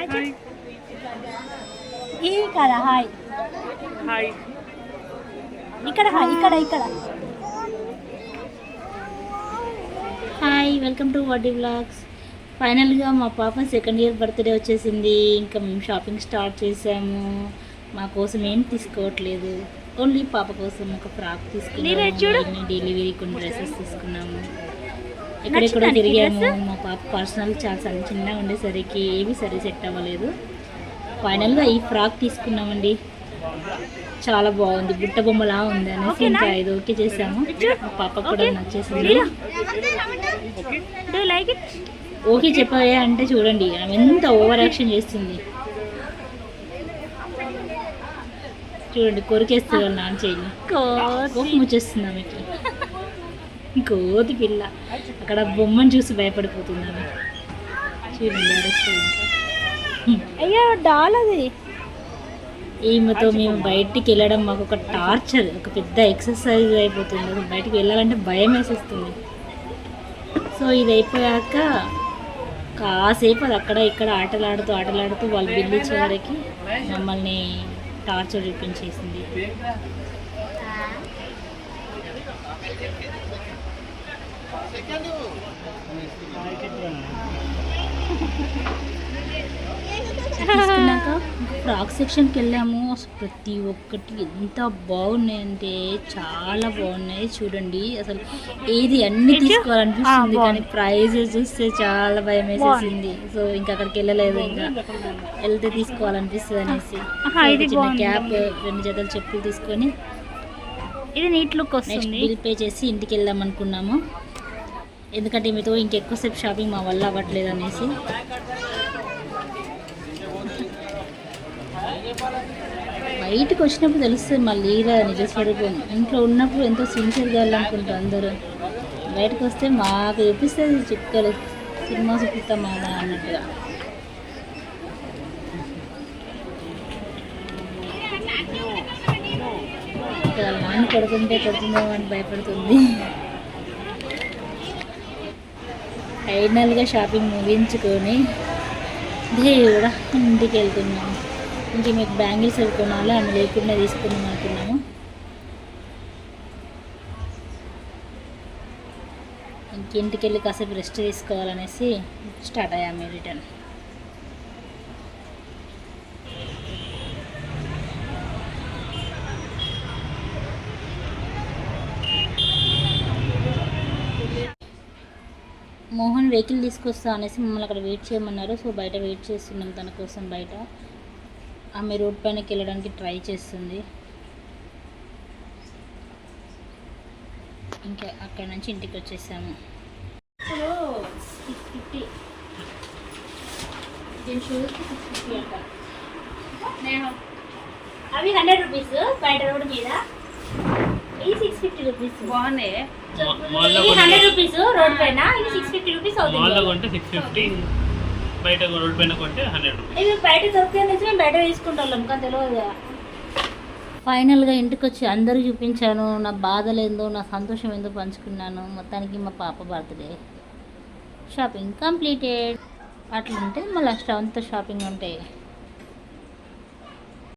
ఇక్కడ hi hi ఇక్కడ hi ఇక్కడ హాయ్ వెల్కమ్ టు వాటి వ్లాగ్స్. ఫైనల్గా మా పాప సెకండ్ ఇయర్ బర్త్డే వచ్చేసింది. ఇంకా మేము షాపింగ్ స్టార్ట్ చేసాము. మా కోసం ఏం తీసుకోవట్లేదు, ఓన్లీ పాప కోసం ఒక ఫ్రాక్ తీసుకున్నాము, డెలివరీ కొన్ని డ్రెస్సెస్ తీసుకున్నాము, ఎక్కడెక్కడో తిరిగాము. మా పాప పర్సనల్ చాలా చిన్నగా ఉండేసరికి ఏవి సరి సెట్ అవ్వలేదు. ఫైనల్గా ఈ ఫ్రాక్ తీసుకున్నామండి. చాలా బాగుంది, బుట్ట బొమ్మలా ఉంది అనేసి ఇంకా ఇది ఓకే చేసాము. మా పాపకు కూడా నచ్చేసింది. ఓకే చెప్పాయా అంటే చూడండి ఆమె ఎంత ఓవర్ యాక్షన్ చేస్తుంది. చూడండి కొరికేస్తుంది వాళ్ళ నాన్న చేయని, కోపం వచ్చేస్తుంది ఆమెకి. కోతి పిల్ల అక్కడ బొమ్మను చూసి భయపడిపోతుంది ఆమె. చూడండి అయ్యో డాల్ అది. ఈమెతో మేము బయటికి వెళ్ళడం మాకు ఒక టార్చర్, ఒక పెద్ద ఎక్సర్సైజ్ అయిపోతుంది. అసలు బయటికి వెళ్ళాలంటే భయం వేసేస్తుంది. సో ఇది అయిపోయాక కాసేపు అది అక్కడ ఇక్కడ ఆటలాడుతూ వాళ్ళు బిల్లు చివరికి మమ్మల్ని టార్చర్ చూపించేసింది. తీసుకున్నాక ఫ్రాక్ సెక్షన్కి వెళ్ళాము. అసలు ప్రతి ఒక్కటి ఎంత బాగున్నాయంటే చాలా బాగున్నాయి. చూడండి అసలు ఏది అన్ని తీసుకోవాలనిపిస్తుంది, కానీ ప్రైజెస్ చూస్తే చాలా భయం వేసేసింది. సో ఇంకా అక్కడికి వెళ్ళలేదు, ఇంకా వెళ్తే తీసుకోవాలనిపిస్తుంది అనేసి చిన్న క్యాప్, 2 జతలు చెప్పులు తీసుకొని ఇది నీట్ లుక్ వస్తుంది. బిల్ పే చేసి ఇంటికి వెళ్దాం అనుకున్నాము. ఎందుకంటే మీతో ఇంకెక్కువసేపు షాపింగ్ మా వల్ల అవ్వట్లేదు అనేసి. బయటకు వచ్చినప్పుడు తెలుస్తుంది మళ్ళీ నిజ స్వరూపం. ఇంట్లో ఉన్నప్పుడు ఎంతో సిన్సియర్గా వెళ్ళాలనుకుంటారు అందరూ. బయటకు వస్తే మాకు చూపిస్తుంది చిక్కలు, సినిమా చూపిస్తాం మా అన్నట్టుగా. నాన్న కొడుతుందేమో అని భయపడుతుంది. ఫైనల్గా షాపింగ్ ముగించుకొని దేవుడా ఇంటికి వెళ్తున్నాము. ఇంక మీకు బ్యాంగిల్స్ అవి కొనాలి, ఆమె లేకుండా తీసుకుందాం అనుకున్నాము. ఇంటికి వెళ్ళి కాసేపు రెస్ట్ తీసుకోవాలనేసి స్టార్ట్ అయ్యాము రిటర్న్. మోహన్ వెహికల్ తీసుకొస్తా అనేసి మమ్మల్ని అక్కడ వెయిట్ చేయమన్నారు. సో బయట వెయిట్ చేస్తున్నాం తన కోసం బయట. ఆమె రోడ్ పైనకి వెళ్ళడానికి ట్రై చేస్తుంది. ఇంకా అక్కడ నుంచి ఇంటికి వచ్చేసాము. అవి 100 రూపీస్ బయట రోడ్ మీద, ఈ 650 రూపీస్. బాగున్నాయి. 100 రూపీస్ రోడ్ పైన, ఇది 650 రూపీస్ అవుతుంది. బయట రోడ్ పైన కొంటే 100 రూపీస్. ఇది బయట దొరికేసి మేము బయట తీసుకుంటాం కానీ తెలియదు. ఫైనల్గా ఇంటికి వచ్చి అందరూ చూపించాను. నా బాధలు ఏందో, నా సంతోషం ఏందో పంచుకున్నాను. మొత్తానికి మా పాప బర్త్డే షాపింగ్ కంప్లీటెడ్. అట్లుంటే మళ్ళీ అంతా షాపింగ్ ఉంటాయి.